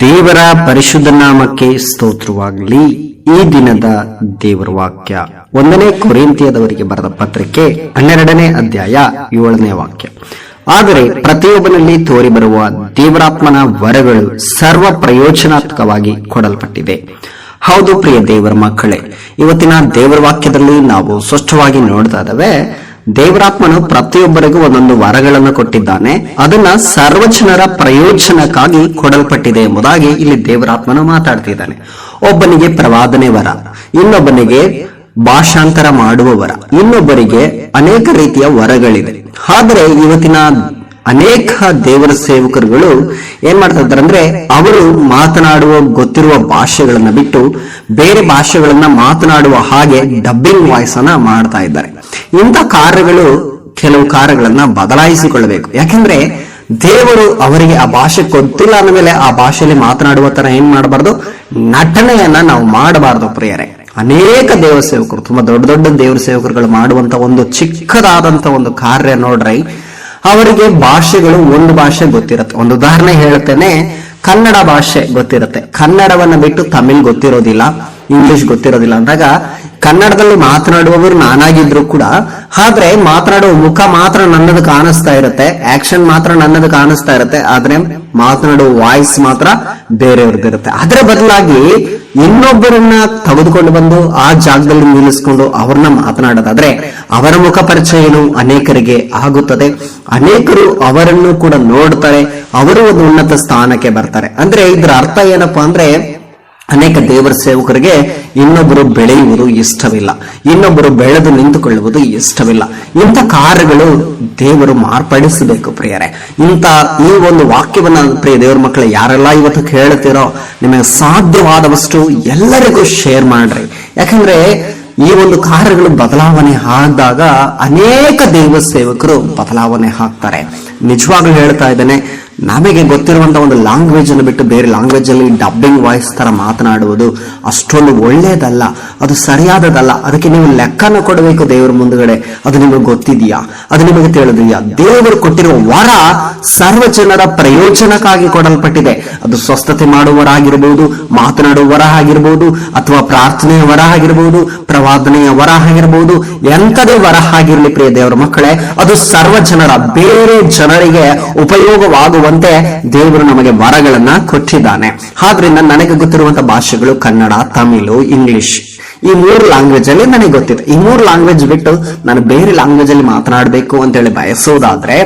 ದೇವರ ಪರಿಶುದ್ಧ ನಾಮಕ್ಕೆ ಸ್ತೋತ್ರವಾಗಲಿ. ಈ ದಿನದ ದೇವರ ವಾಕ್ಯ 1ನೇ ಕೊರಿಂಥಿಯದವರಿಗೆ ಬರೆದ ಪತ್ರಿಕೆ 12ನೇ ಅಧ್ಯಾಯ 7ನೇ ವಾಕ್ಯ. ಆದರೆ ಪ್ರತಿಯೊಬ್ಬನಲ್ಲಿ ತೋರಿ ಬರುವ ದೇವರಾತ್ಮನ ವರಗಳು ಸರ್ವ ಪ್ರಯೋಜನಾತ್ಮಕವಾಗಿ ಕೊಡಲ್ಪಟ್ಟಿದೆ. ಹೌದು ಪ್ರಿಯ ದೇವರ ಮಕ್ಕಳೇ, ಇವತ್ತಿನ ದೇವರ ವಾಕ್ಯದಲ್ಲಿ ನಾವು ಸ್ಪಷ್ಟವಾಗಿ ನೋಡ್ತಾ ಇದ್ದೇವೆ. ದೇವರಾತ್ಮನು ಪ್ರತಿಯೊಬ್ಬರಿಗೂ ಒಂದೊಂದು ವರಗಳನ್ನು ಕೊಟ್ಟಿದ್ದಾನೆ. ಅದನ್ನ ಸರ್ವಜನರ ಪ್ರಯೋಜನಕ್ಕಾಗಿ ಕೊಡಲ್ಪಟ್ಟಿದೆ ಎಂಬುದಾಗಿ ಇಲ್ಲಿ ದೇವರಾತ್ಮನು ಮಾತಾಡ್ತಿದ್ದಾನೆ. ಒಬ್ಬನಿಗೆ ಪ್ರವಾದನೆ ವರ, ಇನ್ನೊಬ್ಬನಿಗೆ ಭಾಷಾಂತರ ಮಾಡುವ ವರ, ಇನ್ನೊಬ್ಬರಿಗೆ ಅನೇಕ ರೀತಿಯ ವರಗಳಿದೆ. ಆದರೆ ಇವತ್ತಿನ ಅನೇಕ ದೇವರ ಸೇವಕರುಗಳು ಏನ್ ಮಾಡ್ತಾ ಇದ್ದಾರೆ ಅಂದ್ರೆ, ಅವರು ಮಾತನಾಡುವ ಗೊತ್ತಿರುವ ಭಾಷೆಗಳನ್ನ ಬಿಟ್ಟು ಬೇರೆ ಭಾಷೆಗಳನ್ನ ಮಾತನಾಡುವ ಹಾಗೆ ಡಬ್ಬಿಂಗ್ ವಾಯ್ಸ್ ಅನ್ನ ಮಾಡ್ತಾ ಇದ್ದಾರೆ. ಇಂಥ ಕಾರ್ಯಗಳು, ಕೆಲವು ಕಾರ್ಯಗಳನ್ನ ಬದಲಾಯಿಸಿಕೊಳ್ಳಬೇಕು. ಯಾಕೆಂದ್ರೆ ದೇವರು ಅವರಿಗೆ ಆ ಭಾಷೆ ಗೊತ್ತಿಲ್ಲ ಅಂದ ಮೇಲೆ ಆ ಭಾಷೆಯಲ್ಲಿ ಮಾತನಾಡುವ ತರ ಏನ್ ಮಾಡಬಾರ್ದು, ನಟನೆಯನ್ನ ನಾವು ಮಾಡಬಾರ್ದು ಪ್ರಿಯರೇ. ಅನೇಕ ದೇವರ ಸೇವಕರು, ತುಂಬಾ ದೊಡ್ಡ ದೊಡ್ಡ ದೇವರ ಸೇವಕರುಗಳು ಮಾಡುವಂತ ಒಂದು ಚಿಕ್ಕದಾದಂತ ಒಂದು ಕಾರ್ಯ ನೋಡ್ರಿ, ಅವರಿಗೆ ಭಾಷೆಗಳು ಒಂದು ಭಾಷೆ ಗೊತ್ತಿರುತ್ತೆ. ಒಂದು ಉದಾಹರಣೆ ಹೇಳ್ತೇನೆ, ಕನ್ನಡ ಭಾಷೆ ಗೊತ್ತಿರುತ್ತೆ, ಕನ್ನಡವನ್ನ ಬಿಟ್ಟು ತಮಿಳ್ ಗೊತ್ತಿರೋದಿಲ್ಲ, ಇಂಗ್ಲಿಷ್ ಗೊತ್ತಿರೋದಿಲ್ಲ ಅಂದಾಗ ಕನ್ನಡದಲ್ಲಿ ಮಾತನಾಡುವವರು ನಾನಾಗಿದ್ರು ಕೂಡ, ಆದ್ರೆ ಮಾತನಾಡುವ ಮುಖ ಮಾತ್ರ ನನ್ನದು ಕಾಣಿಸ್ತಾ ಇರುತ್ತೆ, ಆಕ್ಷನ್ ಮಾತ್ರ ನನ್ನದು ಕಾಣಿಸ್ತಾ ಇರುತ್ತೆ, ಆದ್ರೆ ಮಾತನಾಡುವ ವಾಯ್ಸ್ ಮಾತ್ರ ಬೇರೆಯವ್ರದ್ದಿರುತ್ತೆ. ಅದರ ಬದಲಾಗಿ ಇನ್ನೊಬ್ಬರನ್ನ ತೆಗೆದುಕೊಂಡು ಬಂದು ಆ ಜಾಗದಲ್ಲಿ ನಿಲ್ಲಿಸ್ಕೊಂಡು ಅವ್ರನ್ನ ಮಾತನಾಡೋದಾದ್ರೆ ಅವರ ಮುಖ ಪರಿಚಯ ಏನು ಅನೇಕರಿಗೆ ಆಗುತ್ತದೆ. ಅನೇಕರು ಅವರನ್ನು ಕೂಡ ನೋಡ್ತಾರೆ, ಅವರು ಒಂದು ಉನ್ನತ ಸ್ಥಾನಕ್ಕೆ ಬರ್ತಾರೆ. ಅಂದ್ರೆ ಇದರ ಅರ್ಥ ಏನಪ್ಪಾ ಅಂದ್ರೆ, ಅನೇಕ ದೇವರ ಸೇವಕರಿಗೆ ಇನ್ನೊಬ್ಬರು ಬೆಳೆಯುವುದು ಇಷ್ಟವಿಲ್ಲ, ಇನ್ನೊಬ್ಬರು ಬೆಳೆದು ನಿಂತುಕೊಳ್ಳುವುದು ಇಷ್ಟವಿಲ್ಲ. ಇಂಥ ಕಾರ್ಯಗಳು ದೇವರು ಮಾರ್ಪಡಿಸಬೇಕು ಪ್ರಿಯರೇ. ಈ ಒಂದು ವಾಕ್ಯವನ್ನ ಪ್ರಿಯ ದೇವರ ಮಕ್ಕಳು ಯಾರೆಲ್ಲ ಇವತ್ತು ಕೇಳುತ್ತೀರೋ, ನಿಮಗೆ ಸಾಧ್ಯವಾದಷ್ಟು ಎಲ್ಲರಿಗೂ ಶೇರ್ ಮಾಡ್ರಿ. ಯಾಕಂದ್ರೆ ಈ ಒಂದು ಕಾರ್ಯಗಳು ಬದಲಾವಣೆ ಆದಾಗ ಅನೇಕ ದೇವ ಸೇವಕರು ಬದಲಾವಣೆ ಆಗ್ತಾರೆ. ನಿಜವಾಗ್ಲೂ ಹೇಳ್ತಾ ಇದ್ದೇನೆ, ನಮಗೆ ಗೊತ್ತಿರುವಂತ ಒಂದು ಲ್ಯಾಂಗ್ವೇಜ್ ಅನ್ನು ಬಿಟ್ಟು ಬೇರೆ ಲ್ಯಾಂಗ್ವೇಜ್ ಅಲ್ಲಿ ಡಬ್ಬಿಂಗ್ ವಾಯ್ಸ್ ತರ ಮಾತನಾಡುವುದು ಅಷ್ಟೊಂದು ಒಳ್ಳೇದಲ್ಲ, ಅದು ಸರಿಯಾದದಲ್ಲ. ಅದಕ್ಕೆ ನೀವು ಲೆಕ್ಕನ ಕೊಡಬೇಕು ದೇವರ ಮುಂದುಗಡೆ. ಅದು ನಿಮಗೆ ಗೊತ್ತಿದೆಯಾ? ಅದು ನಿಮಗೆ ತಿಳಿದಿದೆಯಾ? ದೇವರು ಕೊಟ್ಟಿರುವ ವರ ಸರ್ವ ಜನರ ಪ್ರಯೋಜನಕ್ಕಾಗಿ ಕೊಡಲ್ಪಟ್ಟಿದೆ. ಅದು ಸ್ವಸ್ಥತೆ ಮಾಡುವವರಾಗಿರ್ಬೋದು, ಮಾತನಾಡುವ ವರ ಆಗಿರ್ಬೋದು, ಅಥವಾ ಪ್ರಾರ್ಥನೆಯ ವರ ಆಗಿರ್ಬೋದು, ಪ್ರವಾದನೆಯ ವರ ಆಗಿರ್ಬೋದು, ಎಂಥದೇ ವರ ಆಗಿರ್ಲಿ ಪ್ರಿಯ ದೇವರ ಮಕ್ಕಳೇ, ಅದು ಸರ್ವ ಜನರ, ಬೇರೆ ಜನರಿಗೆ ಉಪಯೋಗವಾಗುವ ದೇವರು ನಮಗೆ ವರಗಳನ್ನ ಕೊಟ್ಟಿದ್ದಾನೆ. ಆದ್ರಿಂದ ನನಗೆ ಗೊತ್ತಿರುವಂತಹ ಭಾಷೆಗಳು ಕನ್ನಡ, ತಮಿಳು, ಇಂಗ್ಲಿಷ್, ಈ 3 ಲ್ಯಾಂಗ್ವೇಜ್ ಅಲ್ಲಿ ನನಗೆ ಗೊತ್ತಿದೆ. ಈ 3 ಲ್ಯಾಂಗ್ವೇಜ್ ಬಿಟ್ಟು ನಾನು ಬೇರೆ ಲ್ಯಾಂಗ್ವೇಜ್ ಅಲ್ಲಿ ಮಾತನಾಡಬೇಕು ಅಂತ ಹೇಳಿ ಬಯಸೋದಾದ್ರೆ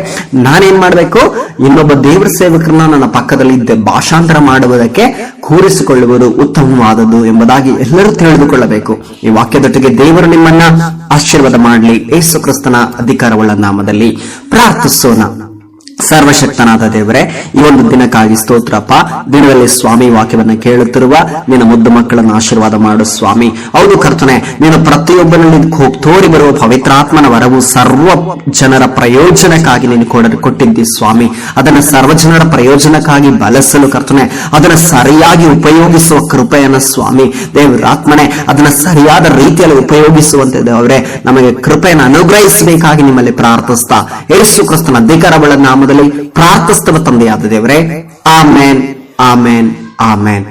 ನಾನೇನ್ ಮಾಡ್ಬೇಕು, ಇನ್ನೊಬ್ಬ ದೇವರ ಸೇವಕರನ್ನ ನನ್ನ ಪಕ್ಕದಲ್ಲಿ ಭಾಷಾಂತರ ಮಾಡುವುದಕ್ಕೆ ಕೂರಿಸಿಕೊಳ್ಳುವುದು ಉತ್ತಮವಾದದ್ದು ಎಂಬುದಾಗಿ ಎಲ್ಲರೂ ತಿಳಿದುಕೊಳ್ಳಬೇಕು. ಈ ವಾಕ್ಯದೊಟ್ಟಿಗೆ ದೇವರು ನಿಮ್ಮನ್ನ ಆಶೀರ್ವಾದ ಮಾಡಲಿ. ಯೇಸು ಕ್ರಿಸ್ತನ ಅಧಿಕಾರವುಳ್ಳ ನಾಮದಲ್ಲಿ ಪ್ರಾರ್ಥಿಸೋಣ. ಸರ್ವಶಕ್ತನಾದ ದೇವರೇ, ಈ ಒಂದು ದಿನಕ್ಕಾಗಿ ಸ್ತೋತ್ರಪ್ಪ. ದಿನದಲ್ಲಿ ಸ್ವಾಮಿ ವಾಕ್ಯವನ್ನ ಕೇಳುತ್ತಿರುವ ನಿನ್ನ ಮುದ್ದು ಮಕ್ಕಳನ್ನು ಆಶೀರ್ವಾದ ಮಾಡು ಸ್ವಾಮಿ. ಹೌದು ಕರ್ತನೆ, ನೀನು ಪ್ರತಿಯೊಬ್ಬನಲ್ಲಿ ತೋರಿ ಬರುವ ಪವಿತ್ರಾತ್ಮನ ವರವು ಸರ್ವ ಜನರ ಪ್ರಯೋಜನಕ್ಕಾಗಿ ನೀನು ಕೊಟ್ಟಿದ್ದಿ ಸ್ವಾಮಿ. ಅದನ್ನ ಸರ್ವಜನರ ಪ್ರಯೋಜನಕ್ಕಾಗಿ ಬಳಸಲು ಕರ್ತನೆ, ಅದನ್ನ ಸರಿಯಾಗಿ ಉಪಯೋಗಿಸುವ ಕೃಪೆಯನ್ನ ಸ್ವಾಮಿ ದೇವರಾತ್ಮನೆ, ಅದನ್ನ ಸರಿಯಾದ ರೀತಿಯಲ್ಲಿ ಉಪಯೋಗಿಸುವಂತೆ ದೇವರೇ ನಮಗೆ ಕೃಪೆಯನ್ನು ಅನುಗ್ರಹಿಸಬೇಕಾಗಿ ನಿಮ್ಮಲ್ಲಿ ಪ್ರಾರ್ಥಿಸ್ತಾ ಯೇಸು ಕ್ರಿಸ್ತನ ಅಧಿಕಾರಗಳ ನಾಮದಲ್ಲಿ ಪ್ರಾರ್ಥಿಸುವ ತಂದೆಯಾದ ದೇವರೇ, ಆಮೇನ್, ಆಮೇನ್, ಆಮೇನ್.